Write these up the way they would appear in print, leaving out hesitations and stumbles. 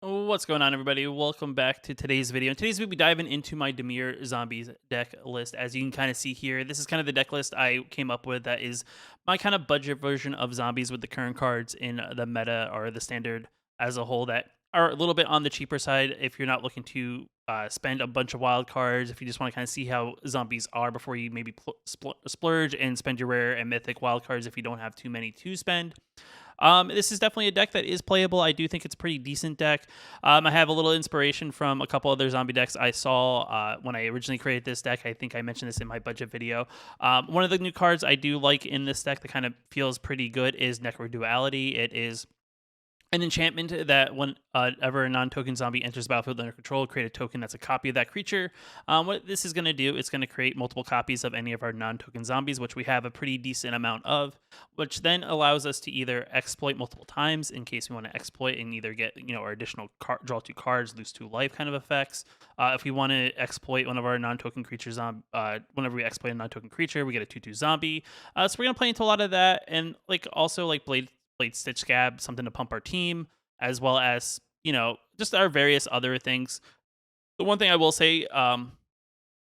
What's going on, everybody? Welcome back to today's video. In today's video, we'll be diving into my Dimir Zombies deck list. As you can kind of see here, this is kind of the deck list I came up with that is my kind of budget version of zombies with the current cards in the meta or the standard as a whole that are a little bit on the cheaper side if you're not looking to spend a bunch of wild cards, if you just want to kind of see how zombies are before you maybe splurge and spend your rare and mythic wild cards if you don't have too many to spend. This is definitely a deck that is playable. I do think it's a pretty decent deck. I have a little inspiration from a couple other zombie decks I saw when I originally created this deck. I think I mentioned this in my budget video. One of the new cards I do like in this deck that kind of feels pretty good is Necro Duality. It is an enchantment that whenever a non-token zombie enters the battlefield under control, create a token that's a copy of that creature. What this is going to do, it's going to create multiple copies of any of our non-token zombies, which we have a pretty decent amount of, which then allows us to either exploit multiple times in case we want to exploit and either get, our additional draw two cards, lose two life kind of effects. If we want to exploit one of our non-token creatures, whenever we exploit a non-token creature, we get a 2/2 zombie. So we're going to play into a lot of that, and also Blade Stitch Scab, something to pump our team, as well as, just our various other things. The one thing I will say,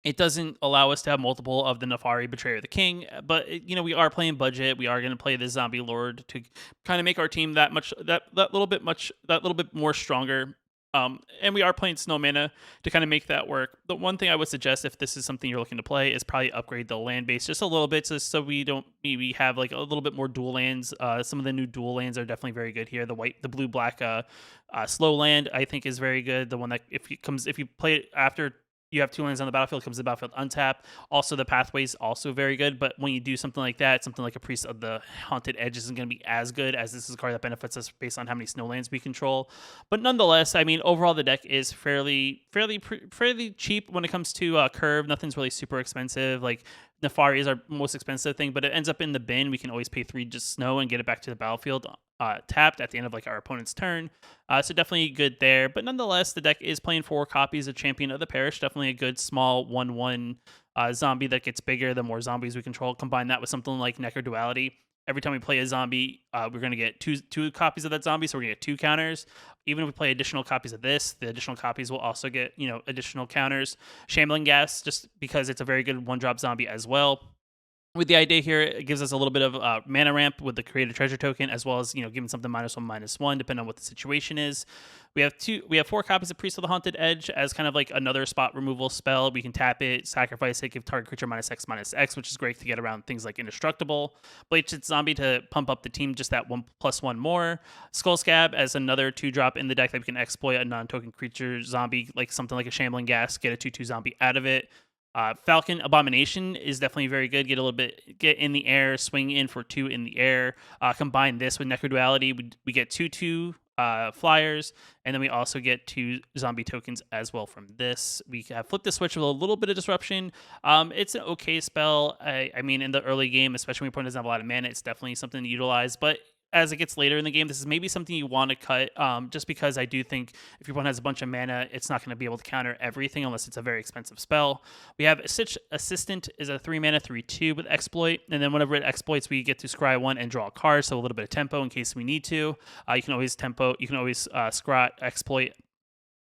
it doesn't allow us to have multiple of the Nefari Betrayer of the King, but we are playing budget. We are going to play the Zombie Lord to kind of make our team that little bit more stronger. And we are playing Snow Mana to kind of make that work. The one thing I would suggest if this is something you're looking to play is probably upgrade the land base just a little bit, just so we don't maybe have like a little bit more dual lands. Some of the new dual lands are definitely very good here. The blue black slow land I think is very good. The one that if you play it after you have two lands on the battlefield, comes to the battlefield untapped. Also, the pathways also very good. But when you do something like that, something like a Priest of the Haunted Edge isn't going to be as good, as this is a card that benefits us based on how many snow lands we control. But nonetheless, I mean, overall the deck is fairly cheap when it comes to curve. Nothing's really super expensive. Like Nefari is our most expensive thing, but it ends up in the bin. We can always pay 3 just snow and get it back to the battlefield tapped at the end of like our opponent's turn. So definitely good there. But nonetheless, the deck is playing 4 copies of Champion of the Parish. Definitely a good small 1/1 zombie that gets bigger the more zombies we control. Combine that with something like Necro Duality. Every time we play a zombie, we're going to get two copies of that zombie, so we're going to get 2 counters. Even if we play additional copies of this, the additional copies will also get, additional counters. Shambling Gas, just because it's a very good 1-drop zombie as well. With the idea here, it gives us a little bit of mana ramp with the created treasure token, as well as giving something -1/-1, depending on what the situation is. We have 4 copies of Priest of the Haunted Edge as kind of like another spot removal spell. We can tap it, sacrifice it, give target creature -X/-X, which is great to get around things like Indestructible. Blade Zombie to pump up the team just that 1+1 more. Skull Scab as another 2-drop in the deck that we can exploit a non-token creature zombie, like something like a Shambling Gas, get a 2/2 zombie out of it. Falcon Abomination is definitely very good. Get in the air, swing in for 2 in the air. Combine this with Necro Duality, we get 2/2 flyers, and then we also get 2 zombie tokens as well from this. We have flipped the switch with a little bit of disruption. It's an okay spell. I mean, in the early game, especially when your opponent doesn't have a lot of mana, it's definitely something to utilize. But as it gets later in the game, this is maybe something you want to cut, just because I do think if your opponent has a bunch of mana, it's not going to be able to counter everything unless it's a very expensive spell. We have Assistant is a 3 mana 3/2 with exploit, and then whenever it exploits, we get to scry 1 and draw a card, so a little bit of tempo in case we need to. You can always scry exploit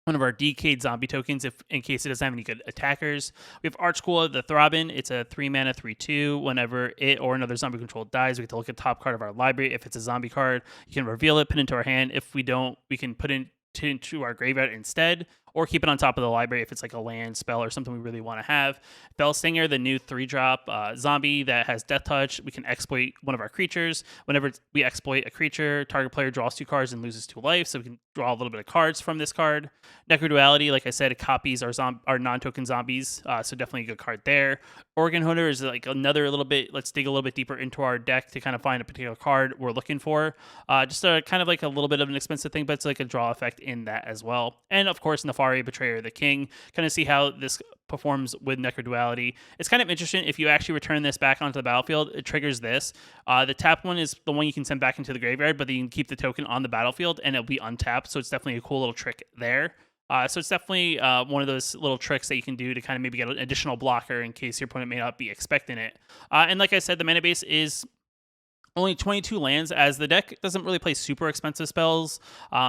one of our decayed zombie tokens if in case it doesn't have any good attackers. We have Archcool, the Throbbin. It's a 3 mana 3/2. Whenever it or another zombie control dies, we get to look at the top card of our library. If it's a zombie card, you can reveal it, put it into our hand. If we don't, we can put it into our graveyard instead, or keep it on top of the library if it's like a land spell or something we really want to have. Bellstinger, the new 3-drop zombie that has Death Touch. We can exploit one of our creatures. Whenever we exploit a creature, target player draws 2 cards and loses 2 life, so we can draw a little bit of cards from this card. Necro Duality, like I said, it copies our non-token zombies, so definitely a good card there. Organ Hunter is like another little bit, let's dig a little bit deeper into our deck to kind of find a particular card we're looking for. Just a kind of like a little bit of an expensive thing, but it's like a draw effect in that as well. And of course, Nefari, Betrayer of the King, kind of see how this performs with Necro Duality. It's kind of interesting if you actually return this back onto the battlefield, it triggers this. The tap one is the one you can send back into the graveyard, but then you can keep the token on the battlefield and it'll be untapped, so it's definitely a cool little trick there. So it's definitely one of those little tricks that you can do to kind of maybe get an additional blocker in case your opponent may not be expecting it. And like I said, the mana base is Only 22 lands, as the deck doesn't really play super expensive spells.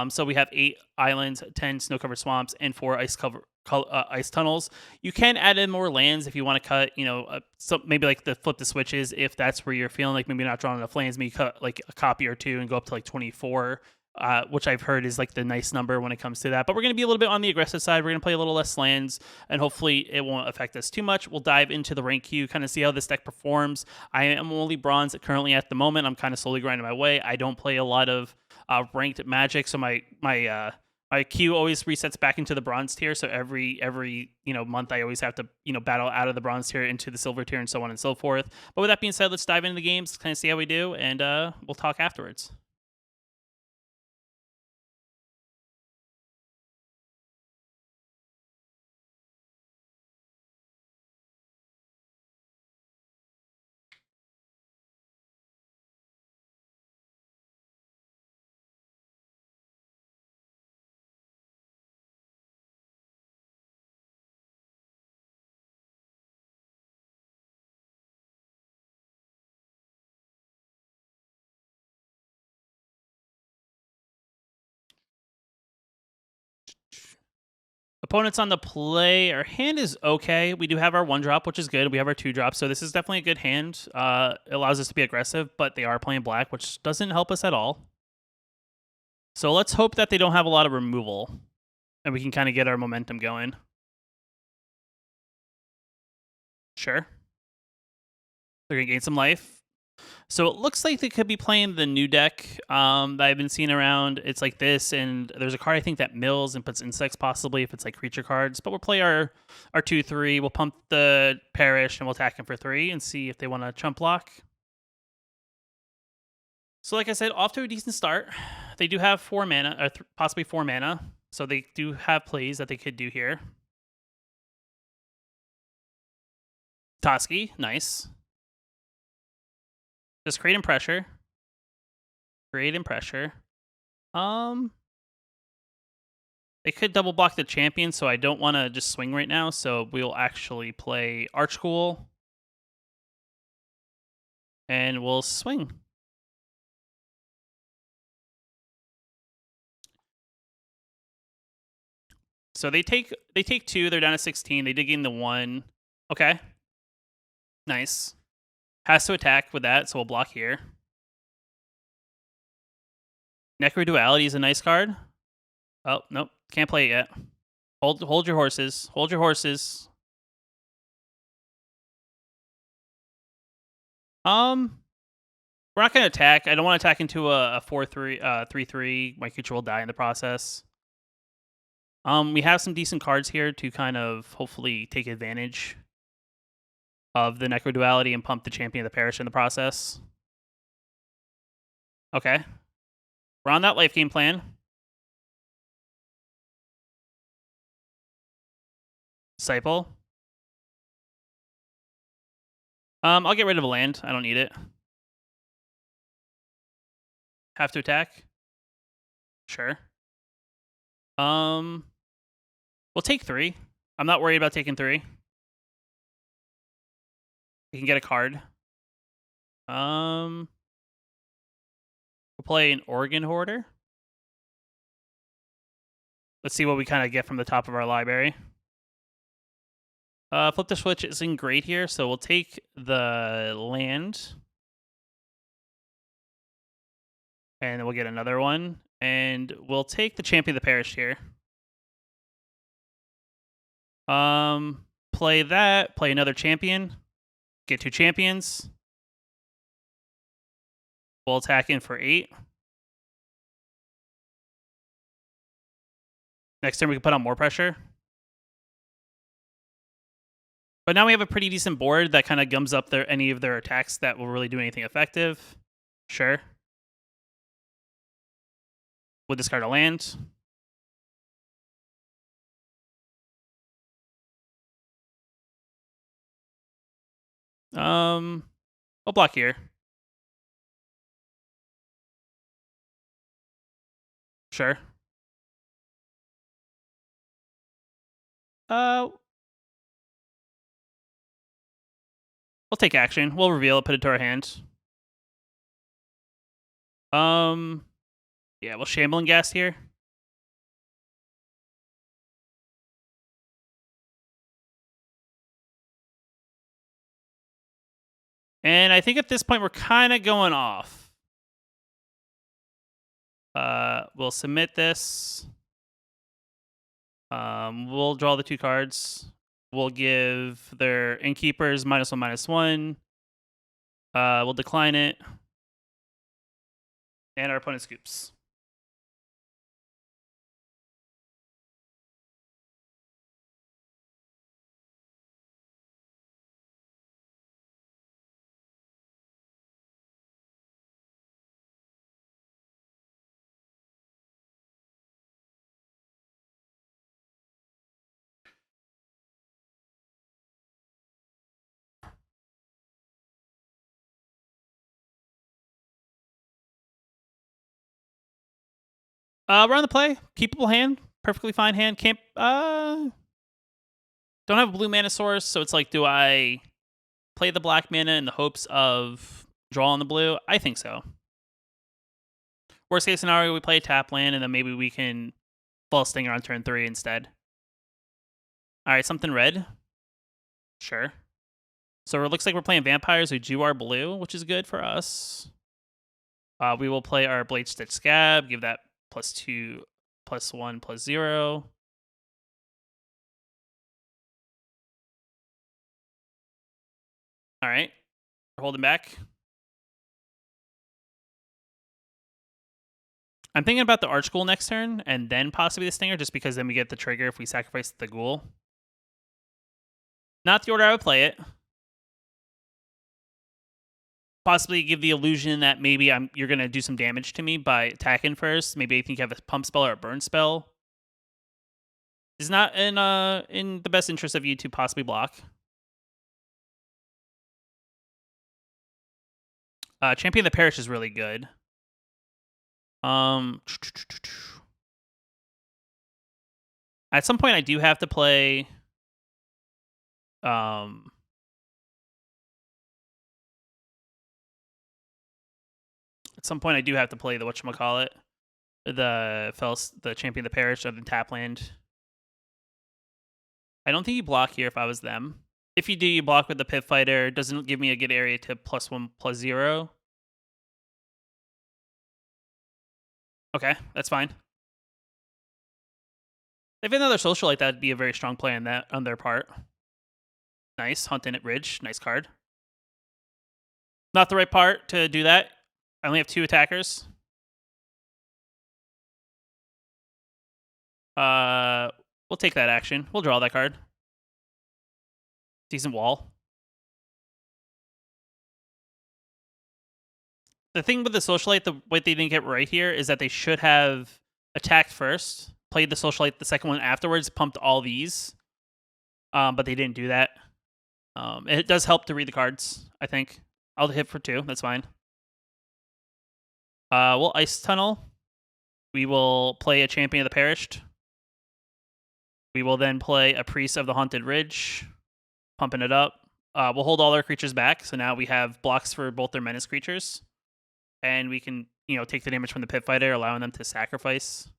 So we have 8 islands, 10 snow covered swamps, and 4 ice tunnels. You can add in more lands if you want to cut, maybe like the flip the switches if that's where you're feeling like maybe you're not drawing enough lands. Maybe cut like a copy or two and go up to like 24. Which I've heard is like the nice number when it comes to that. But we're going to be a little bit on the aggressive side. We're going to play a little less lands, and hopefully it won't affect us too much. We'll dive into the rank queue, kind of see how this deck performs. I am only bronze currently at the moment. I'm kind of slowly grinding my way. I don't play a lot of ranked Magic, so my queue always resets back into the bronze tier. So every month I always have to battle out of the bronze tier into the silver tier and so on and so forth. But with that being said, let's dive into the games, kind of see how we do, and we'll talk afterwards. Opponents on the play. Our hand is okay. We do have our 1-drop, which is good. We have our 2-drop, so this is definitely a good hand. It allows us to be aggressive, but they are playing black, which doesn't help us at all. So let's hope that they don't have a lot of removal, and we can kind of get our momentum going. Sure. They're going to gain some life. So it looks like they could be playing the new deck that I've been seeing around. It's like this, and there's a card I think that mills and puts insects possibly if it's like creature cards. But we'll play our 2/3. We'll pump the Perish and we'll attack him for 3 and see if they want to chump block. So like I said, off to a decent start. They do have 4 mana, or possibly 4 mana. So they do have plays that they could do here. Toski, nice. Just creating pressure. Creating pressure. They could double block the champion, so I don't want to just swing right now. So we'll actually play Archghoul. And we'll swing. So they take 2. They're down to 16. They did gain the 1. Okay. Nice. Has to attack with that, so we'll block here. Necro Duality is a nice card. Oh, nope. Can't play it yet. Hold your horses. Hold your horses. We're not going to attack. I don't want to attack into a 4/3, 3/3. My creature will die in the process. We have some decent cards here to kind of hopefully take advantage of the Necro Duality and pump the Champion of the Parish in the process. Okay. We're on that life game plan. Disciple. I'll get rid of a land. I don't need it. Have to attack? Sure. We'll take 3. I'm not worried about taking 3. We can get a card. We'll play an Organ Hoarder. Let's see what we kind of get from the top of our library. Flip the switch isn't great here, so we'll take the land. And we'll get another one. And we'll take the Champion of the Parish here. Play that. Play another champion. Get 2 champions. We'll attack in for 8. Next turn we can put on more pressure. But now we have a pretty decent board that kind of gums up any of their attacks that will really do anything effective. Sure. We'll discard a land. I'll block here. Sure. We'll take action. We'll reveal it, put it to our hand. Yeah, we'll Shambling Ghast here. And I think at this point we're kind of going off. We'll submit this. We'll draw the 2 cards. We'll give their innkeepers -1/-1. We'll decline it. And our opponent scoops. We're on the play. Keepable hand. Perfectly fine hand. Can't. Don't have a blue mana source, so it's like, do I play the black mana in the hopes of drawing the blue? I think so. Worst case scenario, we play a tap land, and then maybe we can Fall Stinger on turn 3 instead. All right, something red. Sure. So it looks like we're playing vampires who do our blue, which is good for us. We will play our Blade Stitch Scab, give that +2, +1, +0. All right, we're holding back. I'm thinking about the Archghoul next turn, and then possibly the Stinger, just because then we get the trigger if we sacrifice the Ghoul. Not the order I would play it. Possibly give the illusion that maybe you're going to do some damage to me by attacking first. Maybe I think you have a pump spell or a burn spell. It's not in the best interest of you to possibly block. Champion of the Parish is really good. At some point I do have to play at some point I do have to play the whatchamacallit, the Champion of the Parish or the tap land. I don't think you block here if I was them. If you do, you block with the Pit Fighter. Doesn't give me a good area to +1, +0. Okay, that's fine. If another social like that, would be a very strong play on their part. Nice, Hunting at Ridge. Nice card. Not the right part to do that. I only have 2 attackers. We'll take that action. We'll draw that card. Decent wall. The thing with the Socialite, what they didn't get right here is that they should have attacked first, played the Socialite the second one afterwards, pumped all these. But they didn't do that. It does help to read the cards, I think. I'll hit for 2. That's fine. We'll Ice Tunnel. We will play a Champion of the Perished. We will then play a Priest of the Haunted Ridge, pumping it up. We'll hold all our creatures back, so now we have blocks for both their menace creatures. And we can, take the damage from the Pit Fighter, allowing them to sacrifice.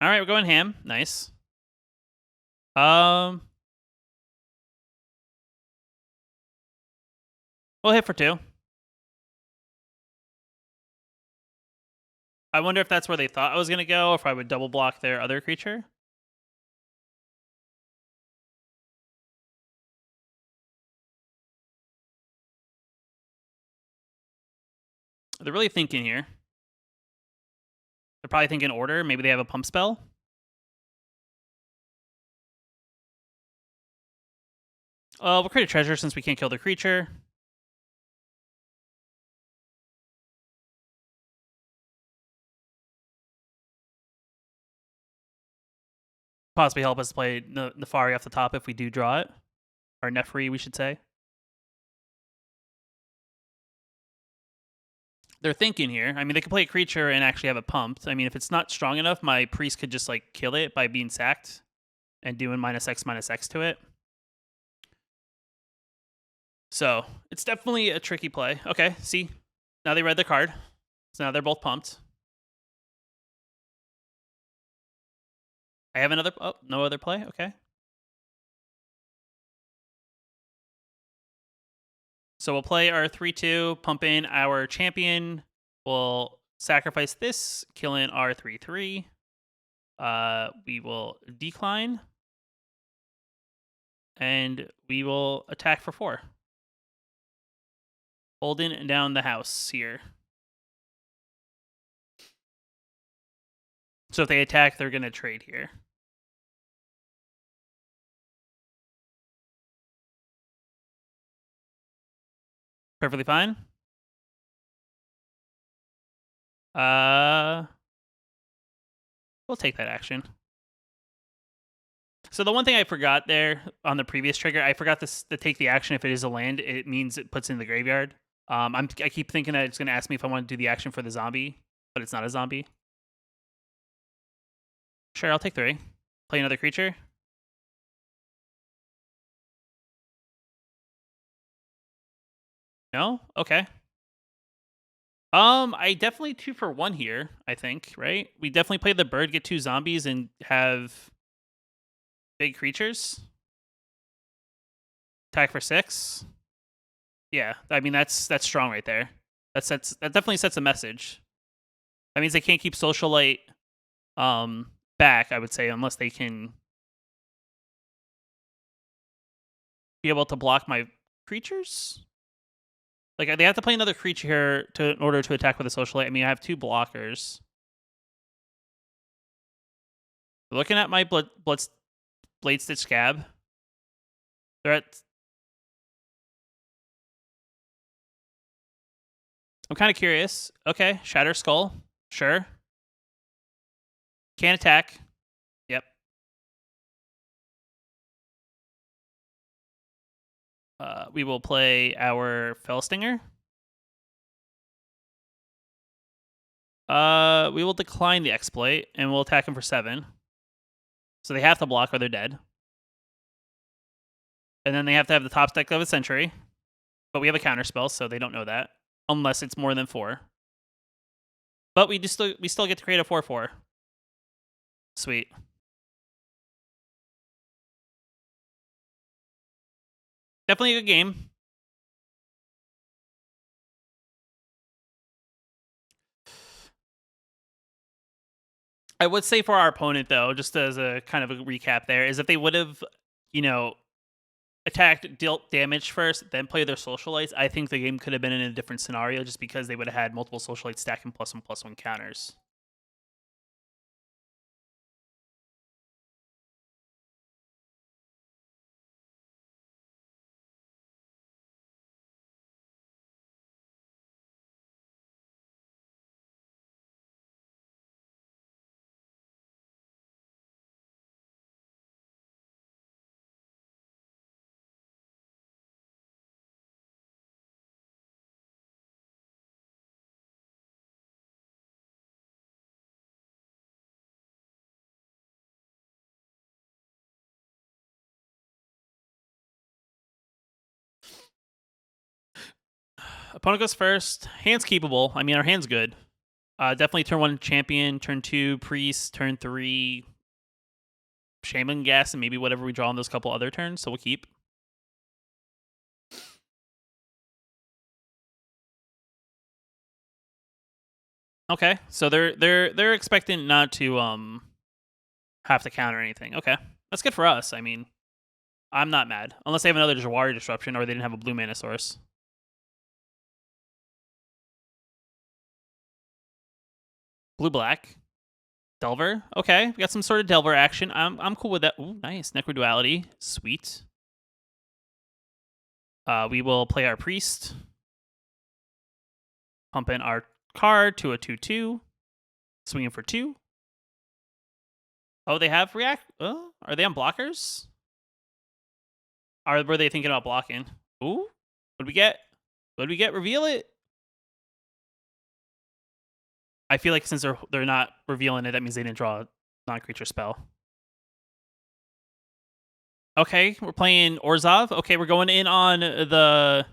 All right, we're going ham. Nice. We'll hit for 2. I wonder if that's where they thought I was going to go, or if I would double block their other creature. They're really thinking here. They're probably thinking order. Maybe they have a pump spell. We'll create a treasure since we can't kill the creature. Possibly help us play Nefari off the top if we do draw it. Or Nefri, we should say. They're thinking here. I mean, they could play a creature and actually have it pumped. I mean, if it's not strong enough, my priest could just, kill it by being sacked. and doing -X to it. So it's definitely a tricky play. Okay, see, now they read the card, so now they're both pumped. I have another. Oh, no other play. Okay. So we'll play our 3/2, pump in our champion. We'll sacrifice this, kill in our 3/3. We will decline, and we will attack for 4. Holding down the house here. So if they attack, they're going to trade here. Perfectly fine. We'll take that action. So the one thing I forgot there on the previous trigger, I forgot to take the action if it is a land. It means it puts in the graveyard. I keep thinking that it's going to ask me if I want to do the action for the zombie, but it's not a zombie. Sure, I'll take 3. Play another creature. No? Okay. I definitely 2 for 1 here, I think, right? We definitely play the bird, get 2 zombies, and have big creatures. Attack for 6. Yeah, I mean that's strong right there. That definitely sets a message. That means they can't keep Socialite back, I would say, unless they can be able to block my creatures. Like they have to play another creature here in order to attack with a Socialite. I mean, I have 2 blockers. Looking at my Blade Stitch Scab, they're at. I'm kind of curious. Okay, Shatter Skull, sure. Can't attack. Yep. We will play our Fellstinger. We will decline the exploit, and we'll attack him for 7. So they have to block or they're dead. And then they have to have the top deck of a Century. But we have a counter spell, so they don't know that. Unless it's more than 4. But we still get to create a 4/4. Sweet. Definitely a good game. I would say for our opponent, though, just as a kind of a recap there, is if they would have, attacked, dealt damage first, then play their Socialites, I think the game could have been in a different scenario just because they would have had multiple Socialites stacking +1/+1 counters. Opponent goes first. Hand's keepable. I mean, our hand's good. Definitely turn 1 champion, turn 2 priest, turn 3 shaman gas, and maybe whatever we draw on those couple other turns. So we'll keep. Okay, so they're expecting not to have to counter anything. Okay, that's good for us. I mean, I'm not mad unless they have another Jawari disruption or they didn't have a blue mana source. Blue black. Delver. Okay, we got some sort of Delver action. I'm cool with that. Ooh, nice. Necroduality. Sweet. We will play our priest. Pump in our card to a 2/2. Swinging for 2. Oh, they have react. Oh, are they on blockers? Were they thinking about blocking? Ooh, what did we get? What did we get? Reveal it. I feel like since they're not revealing it, that means they didn't draw a non-creature spell. Okay, we're playing Orzhov. Okay, we're going in on the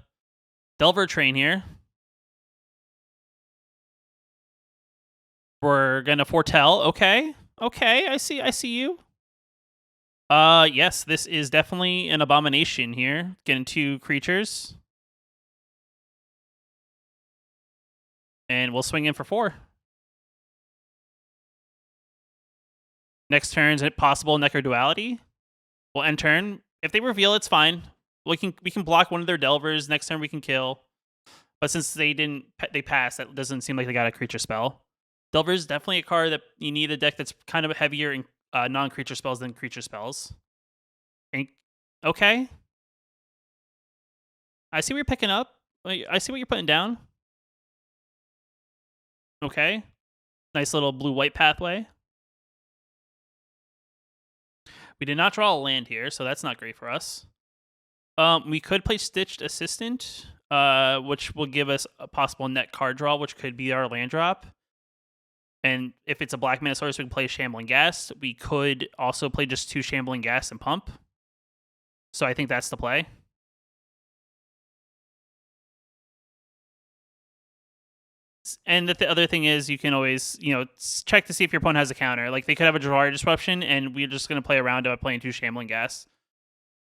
Delver train here. We're gonna foretell. Okay. Okay, I see you. Yes, this is definitely an abomination here. Getting 2 creatures. And we'll swing in for 4. Next turn's a possible Necro Duality. We'll end turn. If they reveal, it's fine. We can block one of their Delvers. Next turn we can kill. But since they passed, that doesn't seem like they got a creature spell. Delver is definitely a card that you need a deck that's kind of heavier in non-creature spells than creature spells. And, okay, I see what you're picking up. I see what you're putting down. Okay, nice little blue-white pathway. We did not draw a land here, so that's not great for us. We could play Stitched Assistant, which will give us a possible net card draw, which could be our land drop. And if it's a black mana source, we can play Shambling Ghast. We could also play just 2 Shambling Ghast and pump. So I think that's the play. And the other thing is you can always, check to see if your opponent has a counter. Like, they could have a Jawari Disruption, and we're just going to play around it by playing 2 Shambling Ghast.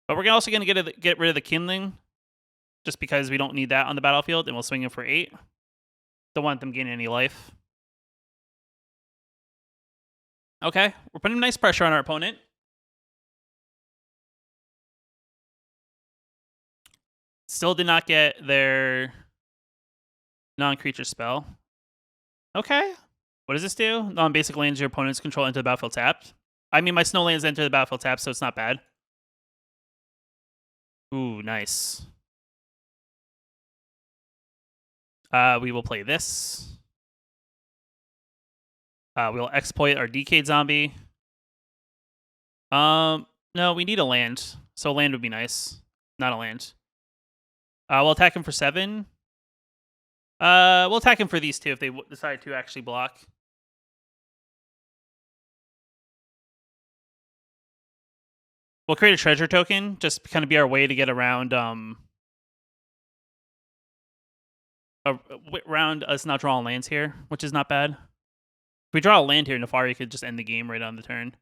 But we're also going to get rid of the Kindling, just because we don't need that on the battlefield, and we'll swing in for 8. Don't want them gaining any life. Okay, we're putting nice pressure on our opponent. Still did not get their non-creature spell. Okay. What does this do? Non-basic lands your opponent's control enter the battlefield tapped. I mean, my snow lands enter the battlefield tapped, so it's not bad. Ooh, nice. We will play this. We'll exploit our Decayed Zombie. No, we need a land. So a land would be nice. Not a land. We'll attack him for 7. We'll attack him for these 2 if they decide to actually block. We'll create a treasure token, just kind of be our way to get around around us not drawing lands here, which is not bad. If we draw a land here, Nefari could just end the game right on the turn.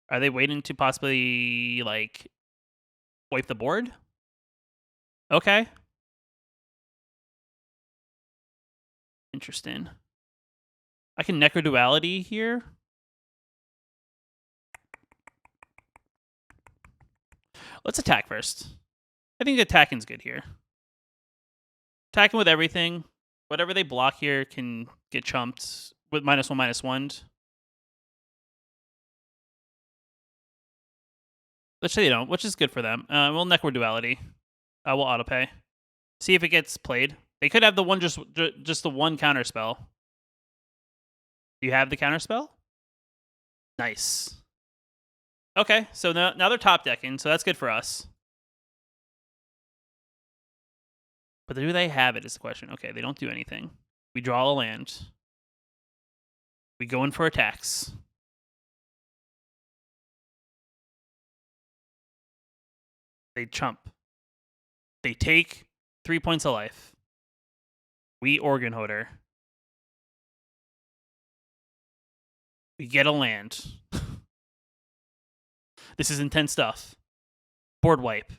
Are they waiting to possibly, like, wipe the board? Okay. Interesting. I can Necro Duality here. Let's attack first. I think attacking's good here. Attacking with everything. Whatever they block here can get chumped with -1/-1. Which they don't, which is good for them. We'll Necro Duality. We'll autopay. See if it gets played. They could have the one just the one counter spell. Do you have the counter spell? Nice. Okay, so now they're top decking, so that's good for us. But do they have it is the question. Okay, they don't do anything. We draw a land. We go in for attacks. They chump. They take 3 points of life. We Organ Holder. We get a land. This is intense stuff. Board wipe.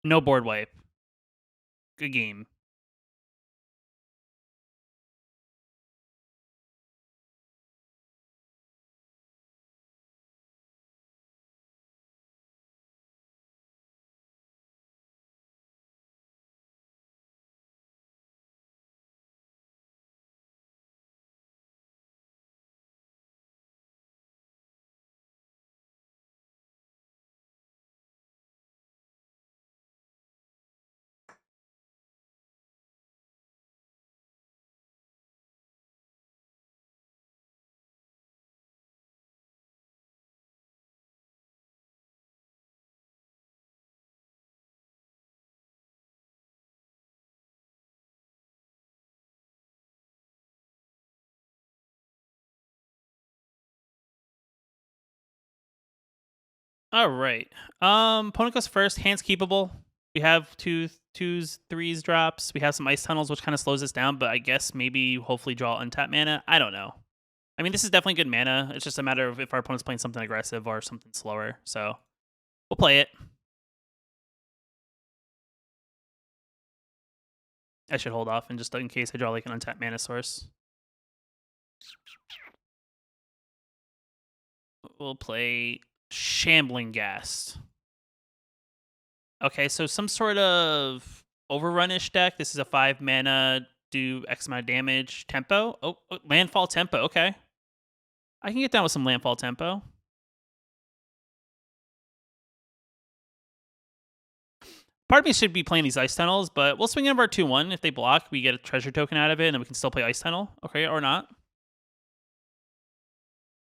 No board wipe. Good game. All right. Opponent goes first. Hands keepable. We have twos, threes drops. We have some ice tunnels, which kind of slows us down. But I guess maybe hopefully draw untap mana. I don't know. I mean, this is definitely good mana. It's just a matter of if our opponent's playing something aggressive or something slower. So we'll play it. I should hold off and just in case I draw like an untapped mana source. We'll play Shambling Ghast. Okay, so some sort of overrun-ish deck. This is a 5 mana, do X amount of damage. Tempo? Oh, landfall tempo. Okay. I can get down with some landfall tempo. Part of me should be playing these ice tunnels, but we'll swing in our 2-1. If they block, we get a treasure token out of it, and then we can still play ice tunnel. Okay, or not.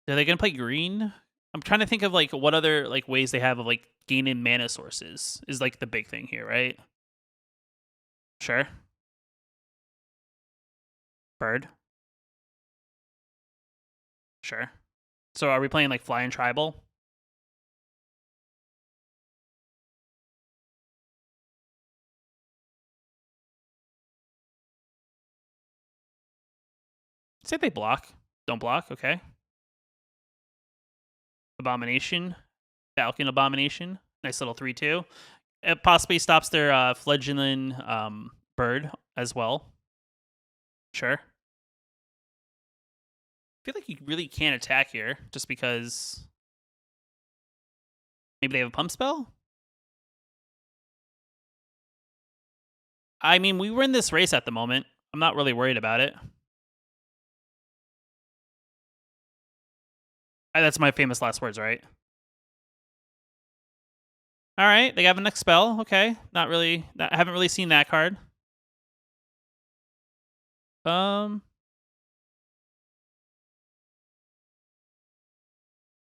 Are they gonna play green? I'm trying to think of like what other like ways they have of like gaining mana sources is like the big thing here, right? Sure. Bird. Sure. So are we playing like flying tribal? Say they block. Don't block, okay. Abomination. Falcon Abomination. Nice little 3/2. It possibly stops their fledgling bird as well. Sure. I feel like you really can't attack here just because maybe they have a pump spell? I mean, we were in this race at the moment. I'm not really worried about it. That's my famous last words, right? All right, they have a next spell. Okay, not really. I haven't really seen that card. Um,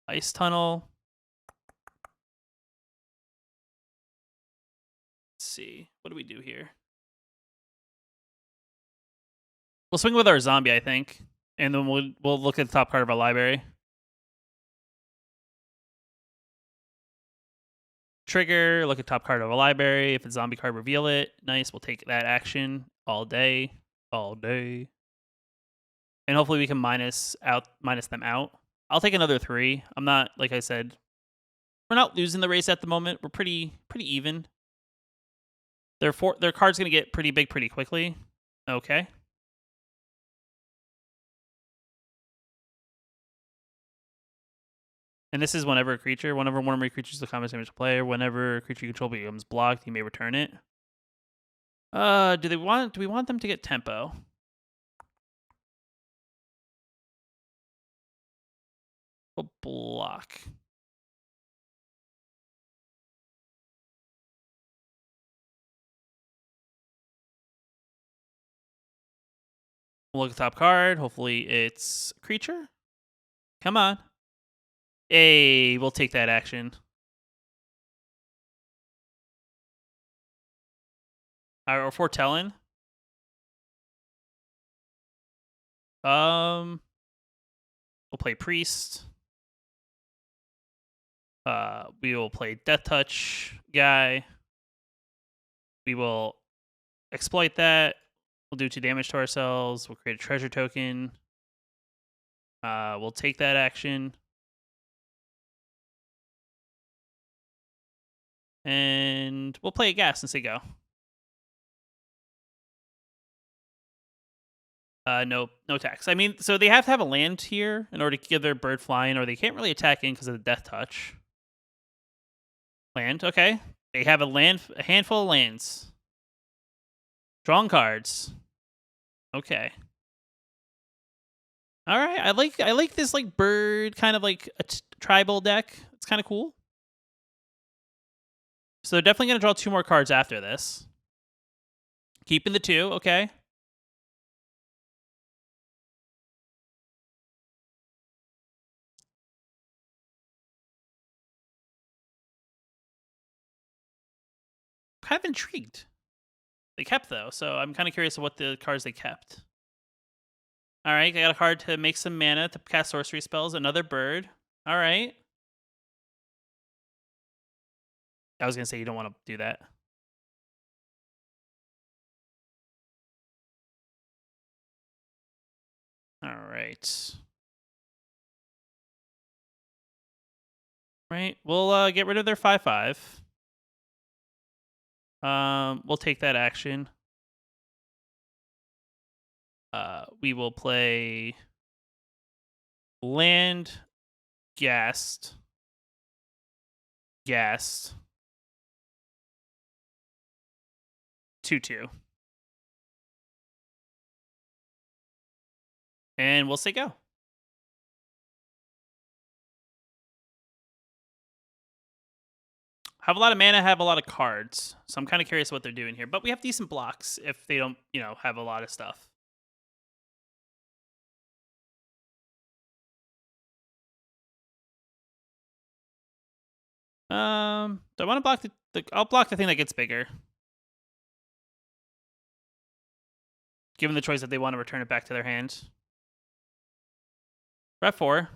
Ice Tunnel. Let's see. What do we do here? We'll swing with our zombie, I think, and then we'll look at the top card of our library. Trigger. Look at top card of a library. If it's zombie card, reveal it. Nice. We'll take that action all day, all day, and hopefully we can minus them out. I'll take another 3. I'm not like I said. We're not losing the race at the moment. We're pretty even. Their card's gonna get pretty big pretty quickly. Okay. And this is whenever one of my creatures is a combat damage player, whenever a creature you control becomes blocked, you may return it. Do we want them to get tempo? We'll block. We'll look at the top card. Hopefully it's creature. Come on. Hey, we'll take that action. Or foretelling. We'll play priest. We will play death touch guy. We will exploit that. We'll do 2 damage to ourselves. We'll create a treasure token. We'll take that action. And we'll play a gas and say go. No attacks. I mean, so they have to have a land here in order to give their bird flying, or they can't really attack in because of the death touch. Land, okay. They have a handful of lands. Drawing cards. Okay. All right. I like this like bird kind of like a tribal deck. It's kind of cool. So they're definitely gonna draw 2 more cards after this. Keeping the 2, okay. Kind of intrigued. They kept though, so I'm kind of curious of what the cards they kept. All right, I got a card to make some mana to cast sorcery spells. Another bird. All right. I was gonna say you don't want to do that. All right. Right. We'll get rid of their 5/5. We'll take that action. We will play land, gassed, gassed, 2/2, and we'll say go. Have a lot of mana, have a lot of cards, so I'm kind of curious what they're doing here. But we have decent blocks if they don't, have a lot of stuff. Do I want to block the? I'll block the thing that gets bigger. Given the choice that they want to return it back to their hand. Ret 4.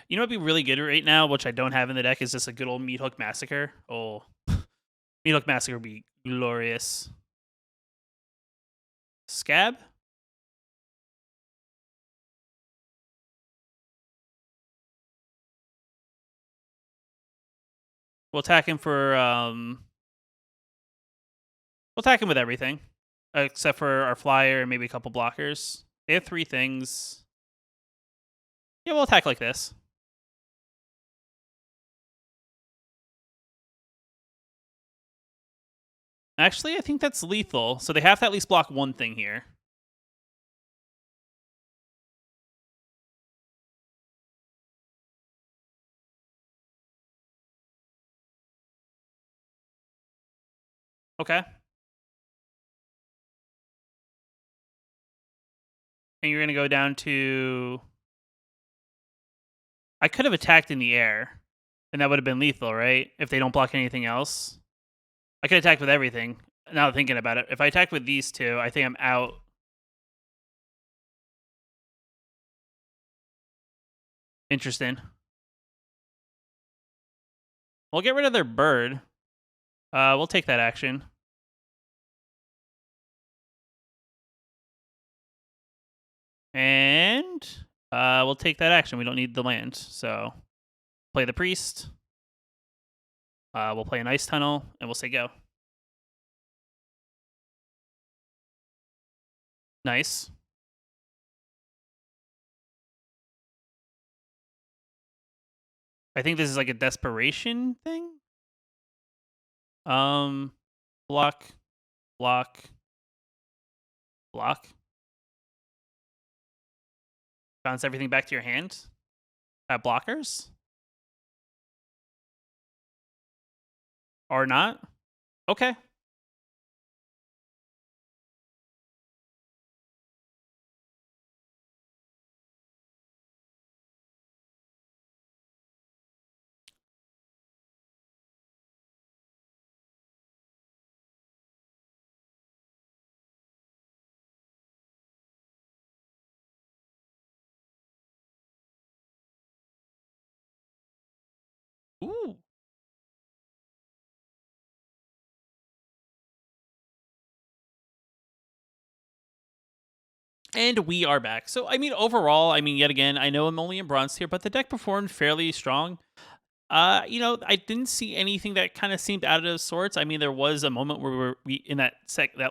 You know what'd be really good right now, which I don't have in the deck, is just a good old Meat Hook Massacre. Oh, Meat Hook Massacre would be glorious. Scab? We'll attack him for we'll attack him with everything. Except for our flyer and maybe a couple blockers. They have 3 things. Yeah, we'll attack like this. Actually, I think that's lethal, so they have to at least block one thing here. Okay. And you're going to go down to... I could have attacked in the air, and that would have been lethal, right? If they don't block anything else. I could attack with everything, now thinking about it. If I attack with these 2, I think I'm out. Interesting. We'll get rid of their bird. We'll take that action. And we'll take that action. We don't need the land. So play the priest. We'll play an ice tunnel, and we'll say go. Nice. I think this is like a desperation thing. Block, block, block. Bounce everything back to your hand. Blockers? Or not? Okay. Ooh. And we are back. So, I mean, overall, yet again, I know I'm only in bronze here, but the deck performed fairly strong. I didn't see anything that kind of seemed out of sorts. I mean, there was a moment where we in that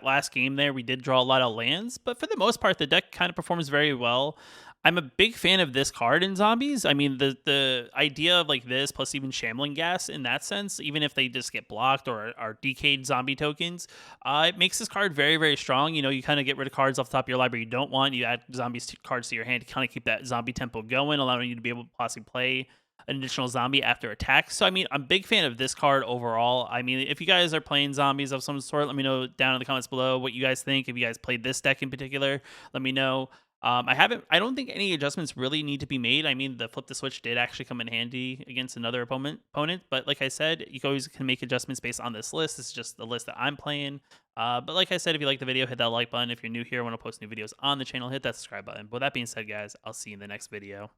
last game there, we did draw a lot of lands, but for the most part, the deck kind of performs very well. I'm a big fan of this card in zombies. I mean, the idea of like this plus even shambling gas in that sense, even if they just get blocked or are decayed zombie tokens, it makes this card very, very strong. You kind of get rid of cards off the top of your library you don't want. You add zombies cards to your hand to kind of keep that zombie tempo going, allowing you to be able to possibly play an additional zombie after attack. So, I mean, I'm a big fan of this card overall. I mean, if you guys are playing zombies of some sort, let me know down in the comments below what you guys think. If you guys played this deck in particular, let me know. I don't think any adjustments really need to be made. I mean, the flip the switch did actually come in handy against another opponent, but like I said, you always can make adjustments based on this list. This is just the list that I'm playing. But like I said, if you like the video, hit that like button. If you're new here, want to post new videos on the channel, hit that subscribe button. But with that being said, guys, I'll see you in the next video.